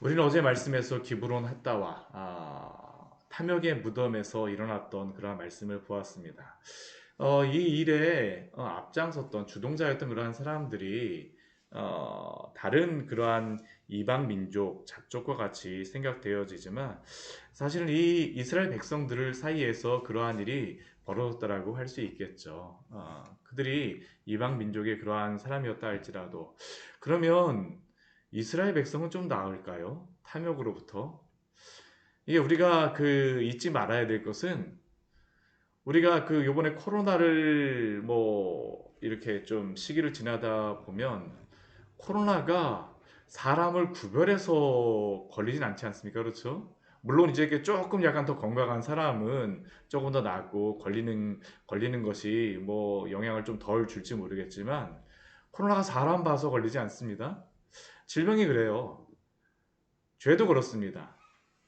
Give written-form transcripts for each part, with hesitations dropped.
우리는 어제 말씀에서 기브론 핫다와 탐욕의 무덤에서 일어났던 그러한 말씀을 보았습니다. 이 일에 앞장섰던 주동자였던 그러한 사람들이 다른 그러한 이방 민족 잡족과 같이 생각되어지지만 사실은 이 이스라엘 백성들을 사이에서 그러한 일이 벌어졌다라고 할 수 있겠죠. 그들이 이방 민족의 그러한 사람이었다 할지라도 그러면 이스라엘 백성은 좀 나을까요? 탐욕으로부터. 이게 우리가 잊지 말아야 될 것은 우리가 요번에 코로나를 뭐 이렇게 좀 시기를 지나다 보면 코로나가 사람을 구별해서 걸리진 않지 않습니까? 그렇죠? 물론 이제 이렇게 조금 약간 더 건강한 사람은 조금 더 낫고 걸리는 것이 뭐 영향을 좀 덜 줄지 모르겠지만 코로나가 사람 봐서 걸리지 않습니다. 질병이 그래요. 죄도 그렇습니다.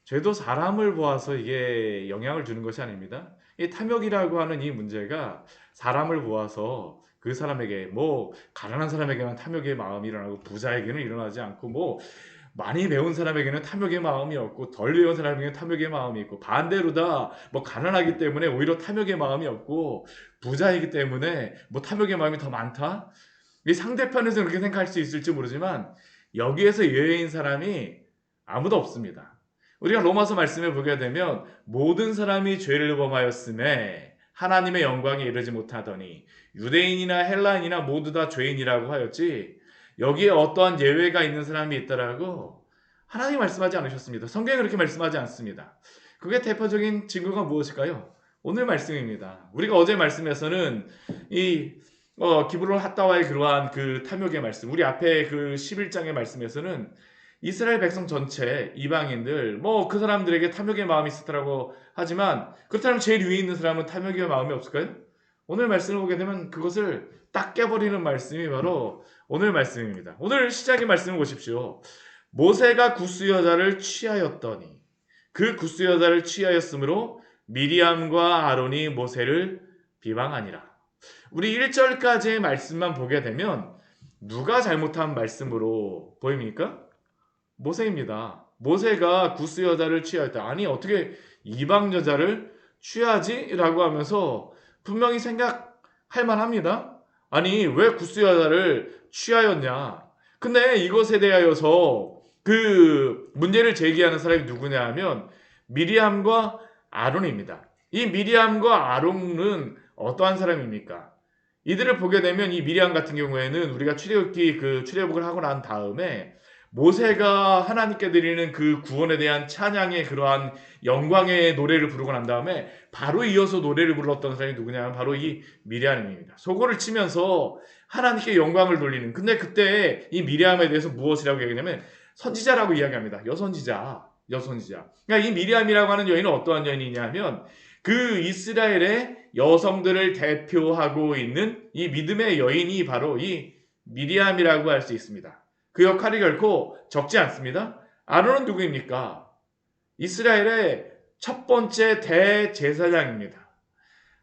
죄도 사람을 보아서 이게 영향을 주는 것이 아닙니다. 이 탐욕이라고 하는 이 문제가 사람을 보아서 그 사람에게 뭐 가난한 사람에게만 탐욕의 마음이 일어나고 부자에게는 일어나지 않고 뭐 많이 배운 사람에게는 탐욕의 마음이 없고 덜 배운 사람에게는 탐욕의 마음이 있고 반대로다 뭐 가난하기 때문에 오히려 탐욕의 마음이 없고 부자이기 때문에 뭐 탐욕의 마음이 더 많다. 이 상대편에서 그렇게 생각할 수 있을지 모르지만 여기에서 예외인 사람이 아무도 없습니다. 우리가 로마서 말씀을 보게 되면 모든 사람이 죄를 범하였음에 하나님의 영광에 이르지 못하더니 유대인이나 헬라인이나 모두 다 죄인이라고 하였지 여기에 어떠한 예외가 있는 사람이 있다라고 하나님 말씀하지 않으셨습니다. 성경이 그렇게 말씀하지 않습니다. 그게 대표적인 증거가 무엇일까요? 오늘 말씀입니다. 우리가 어제 말씀에서는 이 기브론 핫다와의 그러한 그 탐욕의 말씀, 우리 앞에 그 11장의 말씀에서는 이스라엘 백성 전체 이방인들 뭐 그 사람들에게 탐욕의 마음이 있었다고 하지만 그렇다면 제일 위에 있는 사람은 탐욕의 마음이 없을까요? 오늘 말씀을 보게 되면 그것을 딱 깨버리는 말씀이 바로 오늘 말씀입니다. 오늘 시작의 말씀을 보십시오. 모세가 구스 여자를 취하였더니 그 구스 여자를 취하였으므로 미리암과 아론이 모세를 비방하니라. 우리 1절까지의 말씀만 보게 되면 누가 잘못한 말씀으로 보입니까? 모세입니다. 모세가 구스 여자를 취하였다. 아니 어떻게 이방 여자를 취하지? 라고 하면서 분명히 생각할 만합니다. 아니 왜 구스 여자를 취하였냐? 근데 이것에 대하여서 그 문제를 제기하는 사람이 누구냐 하면 미리암과 아론입니다. 이 미리암과 아론은 어떠한 사람입니까? 이들을 보게 되면 이 미리암 같은 경우에는 우리가 출애굽기 출애굽을 하고 난 다음에 모세가 하나님께 드리는 그 구원에 대한 찬양의 그러한 영광의 노래를 부르고 난 다음에 바로 이어서 노래를 불렀던 사람이 누구냐면 바로 이 미리암입니다. 소고를 치면서 하나님께 영광을 돌리는. 근데 그때 이 미리암에 대해서 무엇이라고 얘기하냐면 선지자라고 이야기합니다. 여선지자. 그러니까 이 미리암이라고 하는 여인은 어떠한 여인이냐면 그 이스라엘의 여성들을 대표하고 있는 이 믿음의 여인이 바로 이 미리암이라고 할 수 있습니다. 그 역할이 결코 적지 않습니다. 아론은 누구입니까? 이스라엘의 첫 번째 대제사장입니다.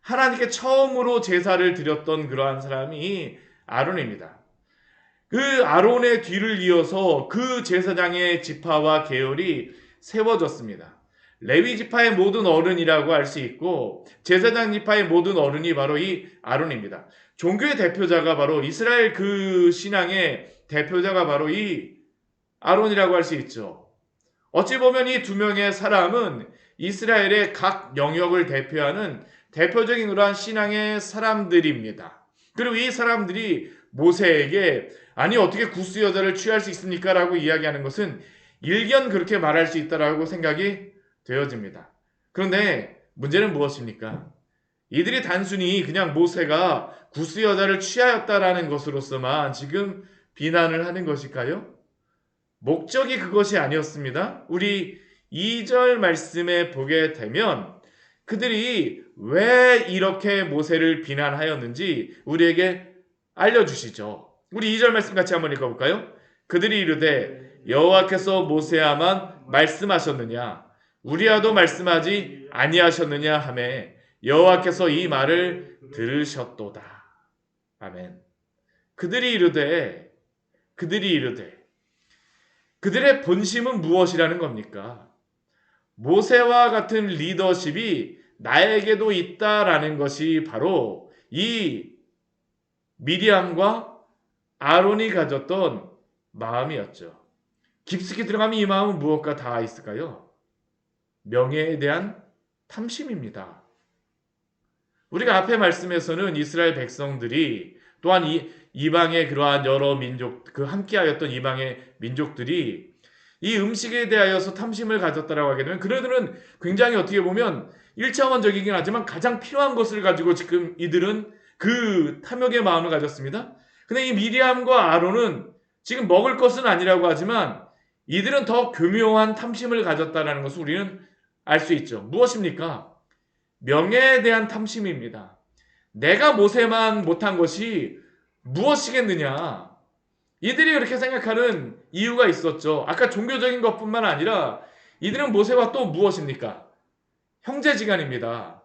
하나님께 처음으로 제사를 드렸던 그러한 사람이 아론입니다. 그 아론의 뒤를 이어서 그 제사장의 지파와 계열이 세워졌습니다. 레위 지파의 모든 어른이라고 할 수 있고 제사장 지파의 모든 어른이 바로 이 아론입니다. 종교의 대표자가 바로 이스라엘 그 신앙의 대표자가 바로 이 아론이라고 할 수 있죠. 어찌 보면 이 두 명의 사람은 이스라엘의 각 영역을 대표하는 대표적인 그러한 신앙의 사람들입니다. 그리고 이 사람들이 모세에게 아니 어떻게 구스 여자를 취할 수 있습니까? 라고 이야기하는 것은 일견 그렇게 말할 수 있다라고 생각이 되어집니다. 그런데 문제는 무엇입니까? 이들이 단순히 그냥 모세가 구스 여자를 취하였다라는 것으로서만 지금 비난을 하는 것일까요? 목적이 그것이 아니었습니다. 우리 2절 말씀에 보게 되면 그들이 왜 이렇게 모세를 비난하였는지 우리에게 알려주시죠. 우리 2절 말씀 같이 한번 읽어볼까요? 그들이 이르되 여호와께서 모세야만 말씀하셨느냐 우리와도 말씀하지 아니하셨느냐 하매 여호와께서 이 말을 들으셨도다. 아멘. 그들이 이르되 그들의 본심은 무엇이라는 겁니까? 모세와 같은 리더십이 나에게도 있다라는 것이 바로 이 미리암과 아론이 가졌던 마음이었죠. 깊숙이 들어가면 이 마음은 무엇과 닿아 있을까요? 명예에 대한 탐심입니다. 우리가 앞에 말씀에서는 이스라엘 백성들이 또한 이방의 그러한 여러 민족, 그 함께하였던 이방의 민족들이 이 음식에 대하여서 탐심을 가졌다라고 하게 되면 그들은 굉장히 어떻게 보면 1차원적이긴 하지만 가장 필요한 것을 가지고 지금 이들은 그 탐욕의 마음을 가졌습니다. 근데 이 미리암과 아론은 지금 먹을 것은 아니라고 하지만 이들은 더 교묘한 탐심을 가졌다는 것을 우리는 알 수 있죠. 무엇입니까? 명예에 대한 탐심입니다. 내가 모세만 못한 것이 무엇이겠느냐? 이들이 그렇게 생각하는 이유가 있었죠. 아까 종교적인 것뿐만 아니라 이들은 모세와 또 무엇입니까? 형제지간입니다.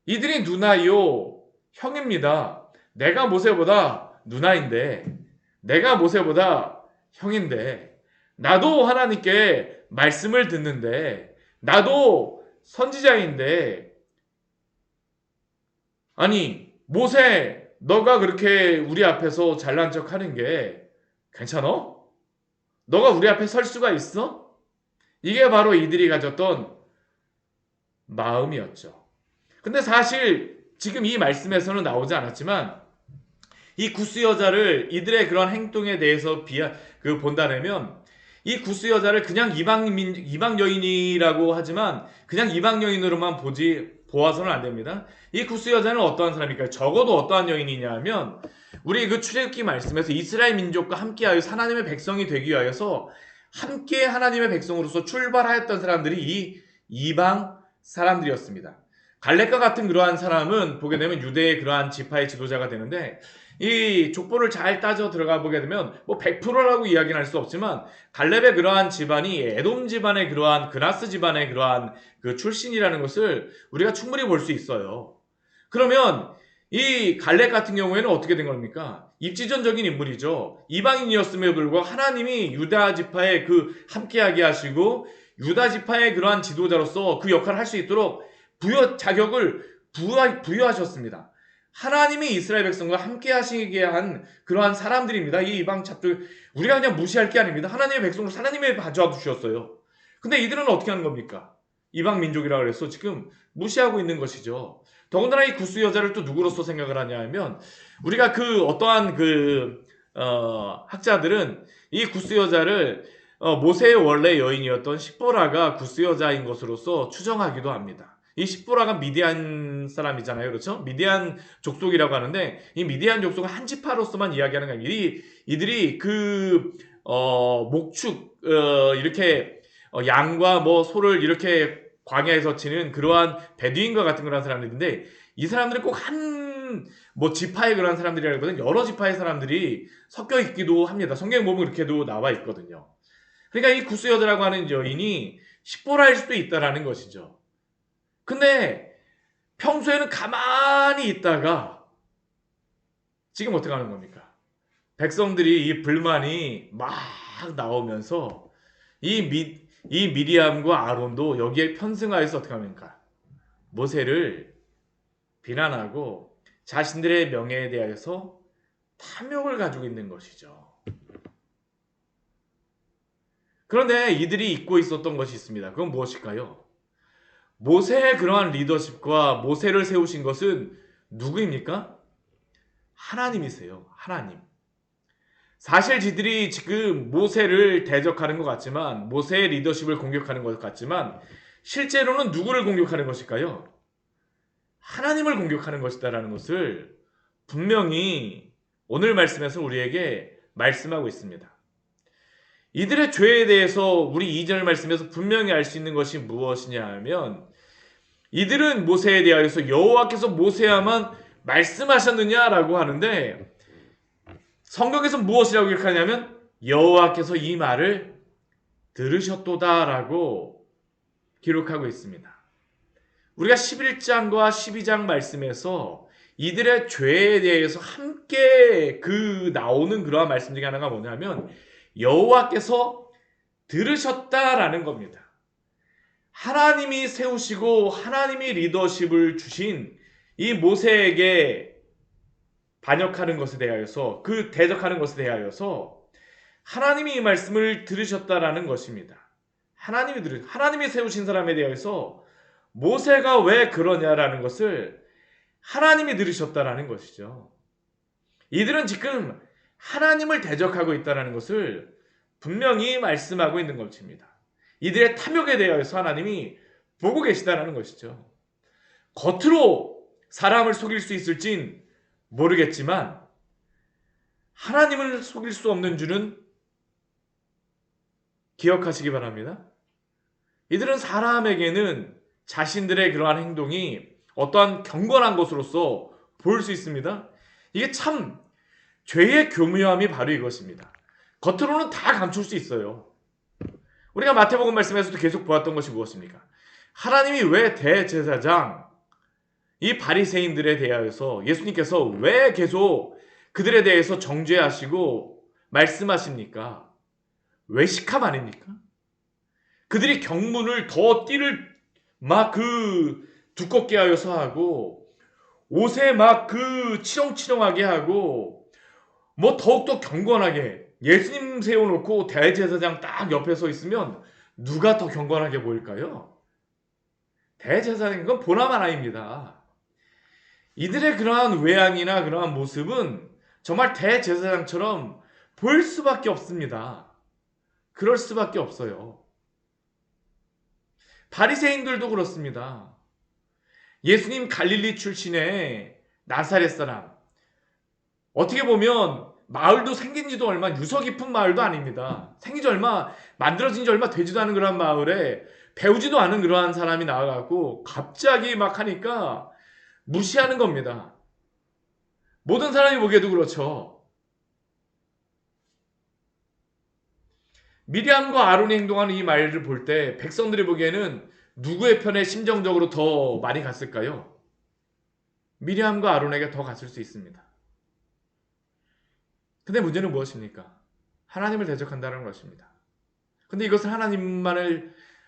이들이 누나요, 형입니다. 내가 모세보다 누나인데, 내가 모세보다 형인데, 나도 하나님께 말씀을 듣는데, 나도 선지자인데, 아니, 모세, 너가 그렇게 우리 앞에서 잘난 척 하는 게 괜찮아? 너가 우리 앞에 설 수가 있어? 이게 바로 이들이 가졌던 마음이었죠. 근데 사실 지금 이 말씀에서는 나오지 않았지만 이 구스 여자를 이들의 그런 행동에 대해서 본다면 이 구스 여자를 그냥 이방 여인이라고 하지만 그냥 이방 여인으로만 보아서는 안 됩니다. 이 구스 여자는 어떠한 사람일까요? 적어도 어떠한 여인이냐 하면 우리 그 출애굽기 말씀에서 이스라엘 민족과 함께하여 하나님의 백성이 되기 위하여서 함께 하나님의 백성으로서 출발하였던 사람들이 이 이방 사람들이었습니다. 갈렙과 같은 그러한 사람은 보게 되면 유대의 그러한 지파의 지도자가 되는데 이 족보를 잘 따져 들어가 보게 되면 뭐 100%라고 이야기는 할 수 없지만 갈렙의 그러한 집안이 에돔 집안의 그러한 그나스 집안의 그러한 그 출신이라는 것을 우리가 충분히 볼 수 있어요. 그러면 이 갈렙 같은 경우에는 어떻게 된 겁니까? 입지전적인 인물이죠. 이방인이었음에도 불구하고 하나님이 유다 지파에 그 함께하게 하시고 유다 지파의 그러한 지도자로서 그 역할을 할 수 있도록 자격을 부여하셨습니다. 하나님이 이스라엘 백성과 함께 하시게 한 그러한 사람들입니다. 이 이방 잡들 우리가 그냥 무시할 게 아닙니다. 하나님의 백성으로 하나님의 가져와 주셨어요. 근데 이들은 어떻게 하는 겁니까? 이방 민족이라고 해서 지금 무시하고 있는 것이죠. 더군다나 이 구스 여자를 또 누구로서 생각을 하냐 하면 우리가 그 어떠한 학자들은 이 구스 여자를 모세의 원래 여인이었던 십보라가 구스 여자인 것으로서 추정하기도 합니다. 이 십보라가 미디안 사람이잖아요. 그렇죠? 미디안 족속이라고 하는데 이 미디안 족속은 한 지파로서만 이야기하는 게 아니라 이들이 목축 이렇게 양과 뭐 소를 이렇게 광야에서 치는 그러한 베두인과 같은 그런 사람들인데 이 사람들은 꼭 뭐 지파의 그런 사람들이라기보다는 여러 지파의 사람들이 섞여 있기도 합니다. 성경 보면 그렇게도 나와 있거든요. 그러니까 이 구스 여자라고 하는 여인이 십보라일 수도 있다라는 것이죠. 근데 평소에는 가만히 있다가 지금 어떻게 하는 겁니까? 백성들이 이 불만이 막 나오면서 이 미리암과 아론도 여기에 편승하여서 어떻게 합니까? 모세를 비난하고 자신들의 명예에 대하여서 탐욕을 가지고 있는 것이죠. 그런데 이들이 잊고 있었던 것이 있습니다. 그건 무엇일까요? 모세의 그러한 리더십과 모세를 세우신 것은 누구입니까? 하나님이세요. 하나님. 사실 지들이 지금 모세를 대적하는 것 같지만 모세의 리더십을 공격하는 것 같지만 실제로는 누구를 공격하는 것일까요? 하나님을 공격하는 것이다라는 것을 분명히 오늘 말씀에서 우리에게 말씀하고 있습니다. 이들의 죄에 대해서 우리 2절 말씀에서 분명히 알 수 있는 것이 무엇이냐 하면 이들은 모세에 대하여서 여호와께서 모세야만 말씀하셨느냐라고 하는데 성경에서 무엇이라고 기록하냐면 여호와께서 이 말을 들으셨도다라고 기록하고 있습니다. 우리가 11장과 12장 말씀에서 이들의 죄에 대해서 함께 나오는 그러한 말씀 중에 하나가 뭐냐면 여호와께서 들으셨다라는 겁니다. 하나님이 세우시고 하나님이 리더십을 주신 이 모세에게 반역하는 것에 대하여서, 그 대적하는 것에 대하여서 하나님이 이 말씀을 들으셨다라는 것입니다. 하나님이 세우신 사람에 대해서 모세가 왜 그러냐라는 것을 하나님이 들으셨다라는 것이죠. 이들은 지금 하나님을 대적하고 있다는 것을 분명히 말씀하고 있는 것입니다. 이들의 탐욕에 대하여서 하나님이 보고 계시다는 것이죠. 겉으로 사람을 속일 수 있을진 모르겠지만 하나님을 속일 수 없는 줄은 기억하시기 바랍니다. 이들은 사람에게는 자신들의 그러한 행동이 어떠한 경건한 것으로서 보일 수 있습니다. 이게 참 죄의 교묘함이 바로 이것입니다. 겉으로는 다 감출 수 있어요. 우리가 마태복음 말씀에서도 계속 보았던 것이 무엇입니까? 하나님이 왜 대제사장, 이 바리새인들에 대하여서 예수님께서 왜 계속 그들에 대해서 정죄하시고 말씀하십니까? 외식함 아닙니까? 그들이 경문을 더 띠를 막 두껍게 하여서 하고 옷에 막 치렁치렁하게 하고 뭐 더욱더 경건하게 예수님 세워놓고 대제사장 딱 옆에 서 있으면 누가 더 경건하게 보일까요? 대제사장인 건 보나만 아닙니다. 이들의 그러한 외양이나 그러한 모습은 정말 대제사장처럼 보일 수밖에 없습니다. 그럴 수밖에 없어요. 바리새인들도 그렇습니다. 예수님 갈릴리 출신의 나사렛 사람, 어떻게 보면 마을도 생긴 지도 얼마 유서 깊은 마을도 아닙니다. 생긴 지 얼마, 만들어진 지 얼마 되지도 않은 그런 마을에 배우지도 않은 그러한 사람이 나와갖고 갑자기 막 하니까 무시하는 겁니다. 모든 사람이 보기에도 그렇죠. 미리암과 아론이 행동하는 이 말을 볼 때 백성들이 보기에는 누구의 편에 심정적으로 더 많이 갔을까요? 미리암과 아론에게 더 갔을 수 있습니다. 근데 문제는 무엇입니까? 하나님을 대적한다는 것입니다. 근데 이것은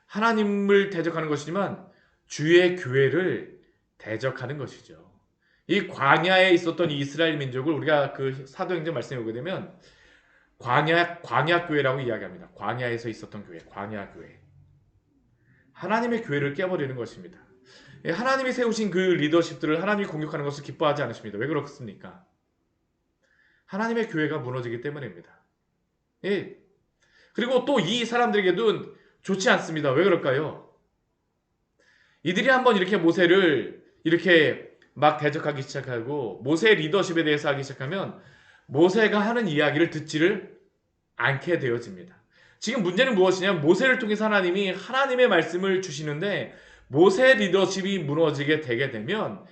하나님을 대적하는 것이지만 주의 교회를 대적하는 것이죠. 이 광야에 있었던 이스라엘 민족을 우리가 그 사도행전 말씀에 보게 되면 광야 교회라고 이야기합니다. 광야에서 있었던 교회, 광야 교회. 하나님의 교회를 깨버리는 것입니다. 하나님이 세우신 그 리더십들을 하나님이 공격하는 것을 기뻐하지 않으십니다. 왜 그렇습니까? 하나님의 교회가 무너지기 때문입니다. 예. 그리고 또 이 사람들에게도 좋지 않습니다. 왜 그럴까요? 이들이 한번 이렇게 모세를 이렇게 막 대적하기 시작하고 모세의 리더십에 대해서 하기 시작하면 모세가 하는 이야기를 듣지를 않게 되어집니다. 지금 문제는 무엇이냐면 모세를 통해서 하나님이 하나님의 말씀을 주시는데 모세의 리더십이 무너지게 되게 되면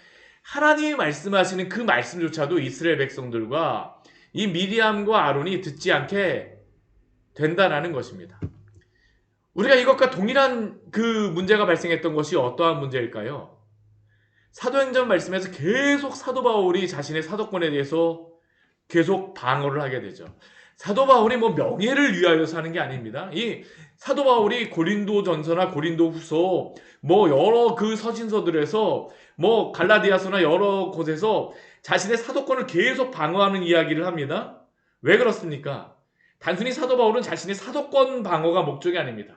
하나님이 말씀하시는 그 말씀조차도 이스라엘 백성들과 이 미리암과 아론이 듣지 않게 된다라는 것입니다. 우리가 이것과 동일한 그 문제가 발생했던 것이 어떠한 문제일까요? 사도행전 말씀에서 계속 사도 바울이 자신의 사도권에 대해서 계속 방어를 하게 되죠. 사도 바울이 뭐 명예를 위하여서 하는 게 아닙니다. 이 사도 바울이 고린도전서나 고린도후서 뭐 여러 그 서신서들에서 뭐 갈라디아서나 여러 곳에서 자신의 사도권을 계속 방어하는 이야기를 합니다. 왜 그렇습니까? 단순히 사도 바울은 자신의 사도권 방어가 목적이 아닙니다.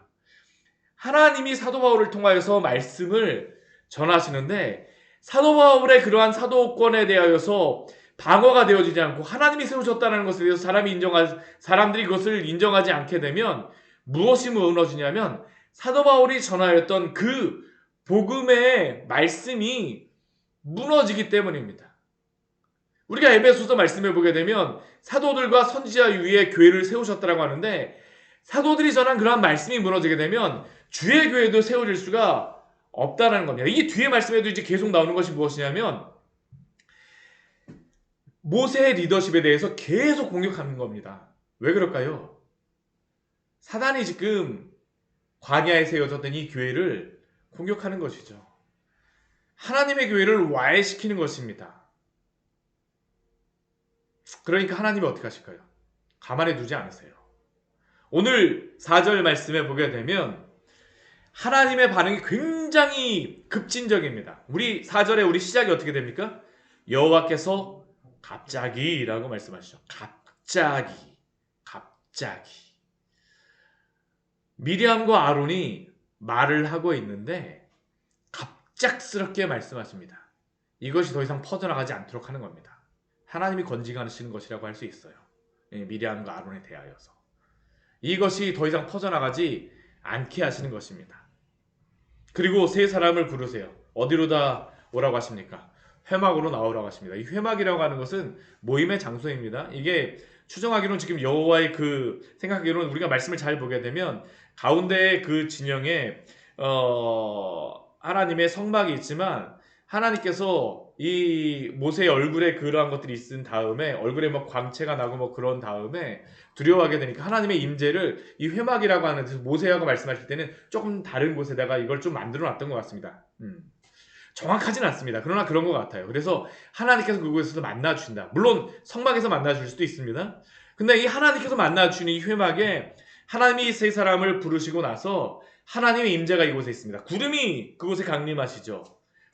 하나님이 사도 바울을 통하여서 말씀을 전하시는데 사도 바울의 그러한 사도권에 대하여서 방어가 되어지지 않고 하나님이 세우셨다는 것에 대해서 사람들이 그것을 인정하지 않게 되면 무엇이 무너지냐면 사도 바울이 전하였던 그 복음의 말씀이 무너지기 때문입니다. 우리가 에베소서 말씀해 보게 되면 사도들과 선지자 위에 교회를 세우셨다고 하는데 사도들이 전한 그러한 말씀이 무너지게 되면 주의 교회도 세워질 수가 없다는 겁니다. 이 뒤에 말씀에도 이제 계속 나오는 것이 무엇이냐면 모세의 리더십에 대해서 계속 공격하는 겁니다. 왜 그럴까요? 사단이 지금 광야에 세워졌던 이 교회를 공격하는 것이죠. 하나님의 교회를 와해시키는 것입니다. 그러니까 하나님이 어떻게 하실까요? 가만히 두지 않으세요. 오늘 4절 말씀에 보게 되면 하나님의 반응이 굉장히 급진적입니다. 우리 4절에 우리 시작이 어떻게 됩니까? 여호와께서 갑자기라고 말씀하시죠. 갑자기. 미리암과 아론이 말을 하고 있는데 갑작스럽게 말씀하십니다. 이것이 더 이상 퍼져나가지 않도록 하는 겁니다. 하나님이 건징하시는 것이라고 할 수 있어요. 미리암과 아론에 대하여서. 이것이 더 이상 퍼져나가지 않게 하시는 것입니다. 그리고 세 사람을 부르세요. 어디로다 오라고 하십니까? 회막으로 나오라고 하십니다. 이 회막이라고 하는 것은 모임의 장소입니다. 이게 추정하기로는 지금 여호와의 생각하기로는 우리가 말씀을 잘 보게 되면 가운데 그 진영에 하나님의 성막이 있지만 하나님께서 이 모세의 얼굴에 그러한 것들이 있은 다음에 얼굴에 뭐 광채가 나고 뭐 그런 다음에 두려워하게 되니까 하나님의 임재를 이 회막이라고 하는 데서 모세하고 말씀하실 때는 조금 다른 곳에다가 이걸 좀 만들어 놨던 것 같습니다. 정확하진 않습니다. 그러나 그런 것 같아요. 그래서 하나님께서 그곳에서 만나 주신다. 물론 성막에서 만나 줄 수도 있습니다. 근데 이 하나님께서 만나 주시는 이 회막에 하나님이 세 사람을 부르시고 나서 하나님의 임재가 이곳에 있습니다. 구름이 그곳에 강림하시죠.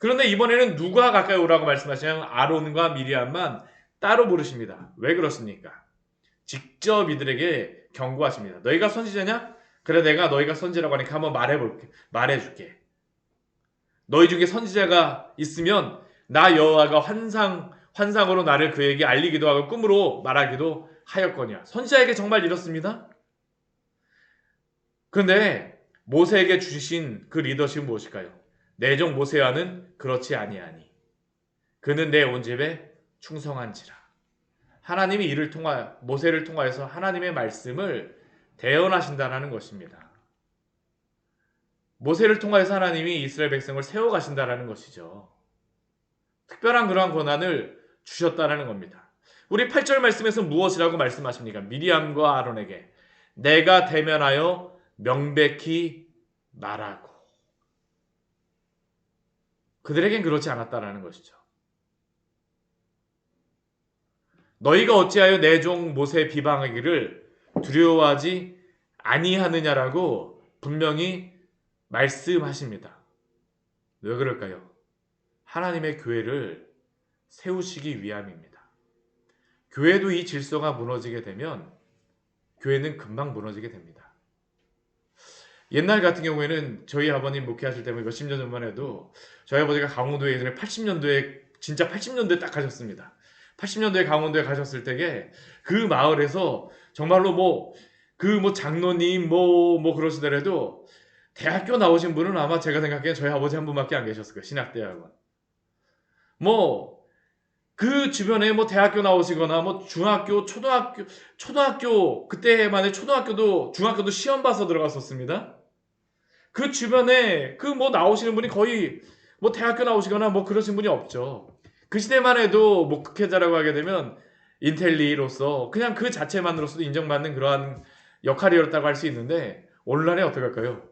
그런데 이번에는 누가 가까이 오라고 말씀하시냐면 아론과 미리암만 따로 부르십니다. 왜 그렇습니까? 직접 이들에게 경고하십니다. 너희가 선지자냐? 그래, 내가 너희가 선지라고 하니까 한번 말해줄게. 너희 중에 선지자가 있으면 나 여호와가 환상으로 나를 그에게 알리기도 하고 꿈으로 말하기도 하였거니와. 선지자에게 정말 이렇습니다. 그런데 모세에게 주신 그 리더십은 무엇일까요? 내 종 모세와는 그렇지 아니하니 그는 내 온 집에 충성한지라. 하나님이 이를 통하여 모세를 통하여서 하나님의 말씀을 대언하신다는 것입니다. 모세를 통하여서 하나님이 이스라엘 백성을 세워가신다는 것이죠. 특별한 그러한 권한을 주셨다는 겁니다. 우리 8절 말씀에서 무엇이라고 말씀하십니까? 미리암과 아론에게 내가 대면하여 명백히 말하고. 그들에겐 그렇지 않았다라는 것이죠. 너희가 어찌하여 내 종 모세 비방하기를 두려워하지 아니하느냐라고 분명히 말씀하십니다. 왜 그럴까요? 하나님의 교회를 세우시기 위함입니다. 교회도 이 질서가 무너지게 되면 교회는 금방 무너지게 됩니다. 옛날 같은 경우에는 저희 아버님 목회하실 때면 몇십 년 전만 해도 저희 아버지가 강원도에 예전에 80년도에 진짜 80년도에 딱 가셨습니다. 80년도에 강원도에 가셨을 때에 그 마을에서 정말로 장로님 그러시더라도 대학교 나오신 분은 아마 제가 생각하기엔 저희 아버지 한 분밖에 안 계셨을 거예요. 신학대학원. 그 주변에 대학교 나오시거나 중학교, 초등학교 그때만 해 초등학교도 중학교도 시험 봐서 들어갔었습니다. 그 주변에 나오시는 분이 거의 대학교 나오시거나 그러신 분이 없죠. 그 시대만 해도 목회자라고 하게 되면 인텔리로서 그냥 그 자체만으로서도 인정받는 그러한 역할이었다고 할 수 있는데 오늘날에 어떻게 할까요?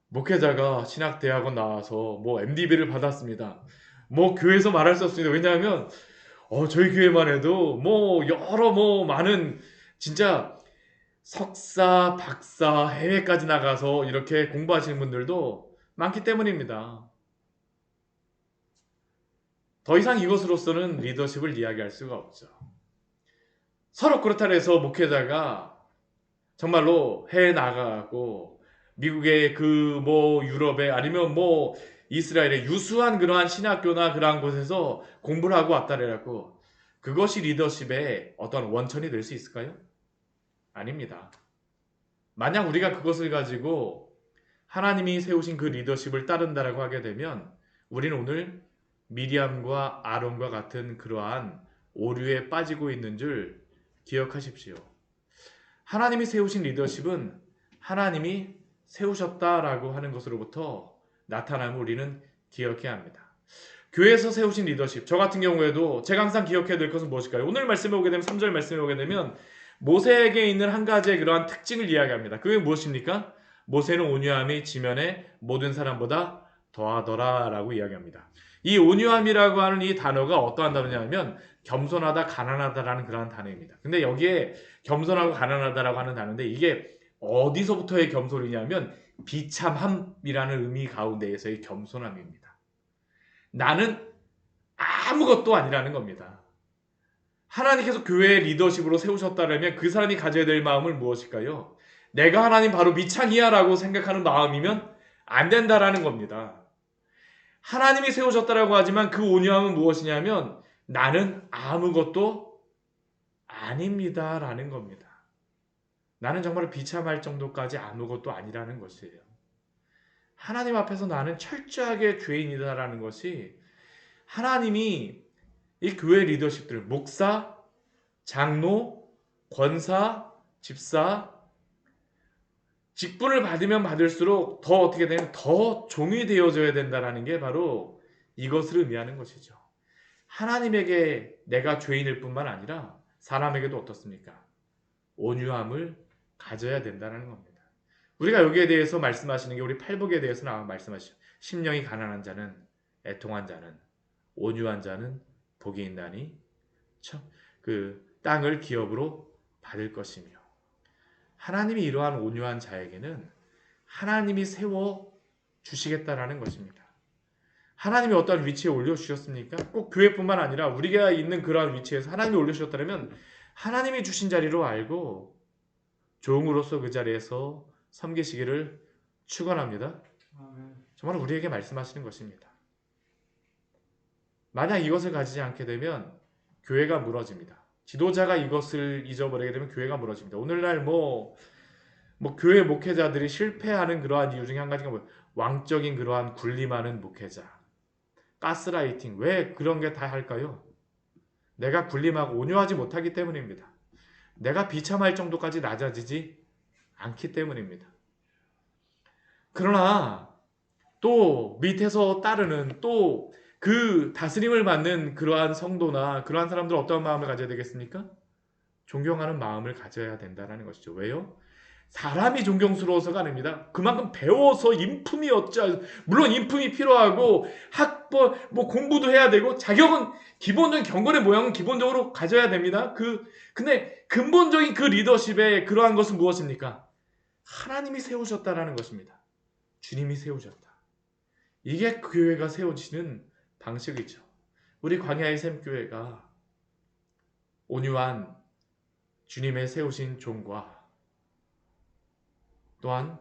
목회자가 신학대학원 나와서 MDB를 받았습니다. 교회에서 말할 수 없습니다. 왜냐하면 저희 교회만 해도 여러 많은 진짜 석사, 박사, 해외까지 나가서 이렇게 공부하시는 분들도 많기 때문입니다. 더 이상 이것으로서는 리더십을 이야기할 수가 없죠. 서로 그렇다 해서 목회자가 정말로 해외 나가고 미국의 유럽에 아니면 이스라엘의 유수한 그러한 신학교나 그러한 곳에서 공부를 하고 왔다래라고 그것이 리더십의 어떤 원천이 될 수 있을까요? 아닙니다. 만약 우리가 그것을 가지고 하나님이 세우신 그 리더십을 따른다라고 하게 되면 우리는 오늘 미리암과 아론과 같은 그러한 오류에 빠지고 있는 줄 기억하십시오. 하나님이 세우신 리더십은 하나님이 세우셨다라고 하는 것으로부터 나타남을 우리는 기억해야 합니다. 교회에서 세우신 리더십, 저 같은 경우에도 제가 항상 기억해야 될 것은 무엇일까요? 오늘 말씀에 오게 되면 3절 말씀에 오게 되면 모세에게 있는 한 가지의 그러한 특징을 이야기합니다. 그게 무엇입니까? 모세는 온유함이 지면의 모든 사람보다 더하더라라고 이야기합니다. 이 온유함이라고 하는 이 단어가 어떠한 단어냐면 겸손하다, 가난하다라는 그러한 단어입니다. 근데 여기에 겸손하고 가난하다라고 하는 단어인데 이게 어디서부터의 겸손이냐면 비참함이라는 의미 가운데에서의 겸손함입니다. 나는 아무것도 아니라는 겁니다. 하나님께서 교회의 리더십으로 세우셨다면 그 사람이 가져야 될 마음은 무엇일까요? 내가 하나님 바로 미창이야 라고 생각하는 마음이면 안 된다라는 겁니다. 하나님이 세우셨다라고 하지만 그 온유함은 무엇이냐면 나는 아무것도 아닙니다 라는 겁니다. 나는 정말 비참할 정도까지 아무것도 아니라는 것이에요. 하나님 앞에서 나는 철저하게 죄인이다라는 것이 하나님이 이 교회 리더십들, 목사, 장로, 권사, 집사, 직분을 받으면 받을수록 더 어떻게 되면 더 종이 되어져야 된다는 게 바로 이것을 의미하는 것이죠. 하나님에게 내가 죄인일 뿐만 아니라 사람에게도 어떻습니까? 온유함을 가져야 된다는 겁니다. 우리가 여기에 대해서 말씀하시는 게 우리 팔복에 대해서는 아마 말씀하시죠. 심령이 가난한 자는, 애통한 자는, 온유한 자는 복이 있나니 그 땅을 기업으로 받을 것이며, 하나님이 이러한 온유한 자에게는 하나님이 세워 주시겠다라는 것입니다. 하나님이 어떠한 위치에 올려주셨습니까? 꼭 교회뿐만 아니라 우리가 있는 그러한 위치에서 하나님이 올려주셨다면 하나님이 주신 자리로 알고 종으로서 그 자리에서 섬기시기를 축원합니다. 정말 우리에게 말씀하시는 것입니다. 만약 이것을 가지지 않게 되면 교회가 무너집니다. 지도자가 이것을 잊어버리게 되면 교회가 무너집니다. 오늘날 교회 목회자들이 실패하는 그러한 이유 중에 한 가지가 왕적인 그러한 군림하는 목회자, 가스라이팅. 왜 그런 게 다 할까요? 내가 군림하고 온유하지 못하기 때문입니다. 내가 비참할 정도까지 낮아지지 않기 때문입니다. 그러나 또 밑에서 따르는 또 그 다스림을 받는 그러한 성도나 그러한 사람들은 어떤 마음을 가져야 되겠습니까? 존경하는 마음을 가져야 된다는 것이죠. 왜요? 사람이 존경스러워서가 아닙니다. 그만큼 배워서 인품이 물론 인품이 필요하고 학벌 공부도 해야 되고 자격은 기본적인 경건의 모양은 기본적으로 가져야 됩니다. 근데 근본적인 그 리더십의 그러한 것은 무엇입니까? 하나님이 세우셨다라는 것입니다. 주님이 세우셨다. 이게 교회가 세워지는 방식이죠. 우리 광야의 샘교회가 온유한 주님의 세우신 종과 또한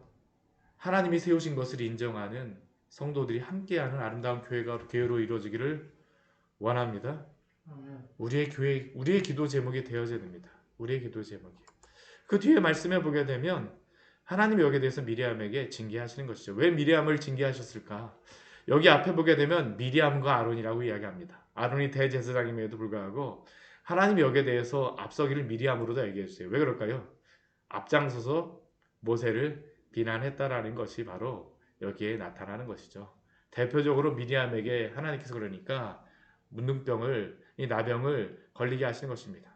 하나님이 세우신 것을 인정하는 성도들이 함께하는 아름다운 교회로 이루어지기를 원합니다. 우리의 기도 제목이 되어져야 됩니다. 우리의 기도 제목이. 그 뒤에 말씀해 보게 되면 하나님이 여기에 대해서 미리암에게 징계하시는 것이죠. 왜 미리암을 징계하셨을까? 여기 앞에 보게 되면 미리암과 아론이라고 이야기합니다. 아론이 대제사장임에도 불구하고 하나님이 여기에 대해서 앞서기를 미리암으로도 얘기해 주세요. 왜 그럴까요? 앞장서서 모세를 비난했다라는 것이 바로 여기에 나타나는 것이죠. 대표적으로 미리암에게 하나님께서 그러니까 이 나병을 걸리게 하시는 것입니다.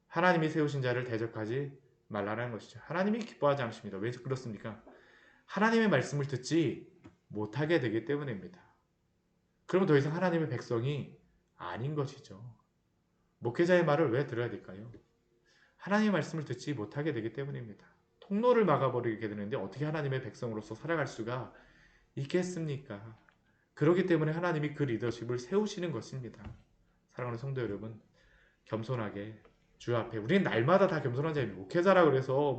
하나님이 세우신 자를 대적하지 말라는 것이죠. 하나님이 기뻐하지 않으십니다. 왜 그렇습니까? 하나님의 말씀을 듣지 못하게 되기 때문입니다. 그러면 더 이상 하나님의 백성이 아닌 것이죠. 목회자의 말을 왜 들어야 될까요? 하나님의 말씀을 듣지 못하게 되기 때문입니다. 통로를 막아버리게 되는데 어떻게 하나님의 백성으로서 살아갈 수가 있겠습니까? 그렇기 때문에 하나님이 그 리더십을 세우시는 것입니다. 사랑하는 성도 여러분, 겸손하게 주 앞에, 우리는 날마다 다 겸손한 자입니다. 목회자라 그래서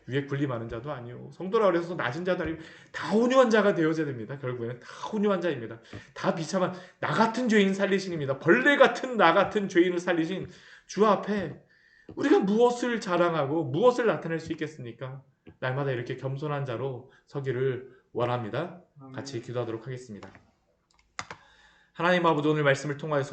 위에 군림하는 자도 아니요, 성도라 그래서 낮은 자도 아니고 다 온유한 자가 되어져야 됩니다. 결국에는 다 온유한 자입니다. 다 비참한 나 같은 죄인 살리신입니다. 벌레 같은 나 같은 죄인을 살리신 주 앞에 우리가 무엇을 자랑하고 무엇을 나타낼 수 있겠습니까? 날마다 이렇게 겸손한 자로 서기를 원합니다. 같이 기도하도록 하겠습니다. 하나님 아버지, 오늘 말씀을 통하여서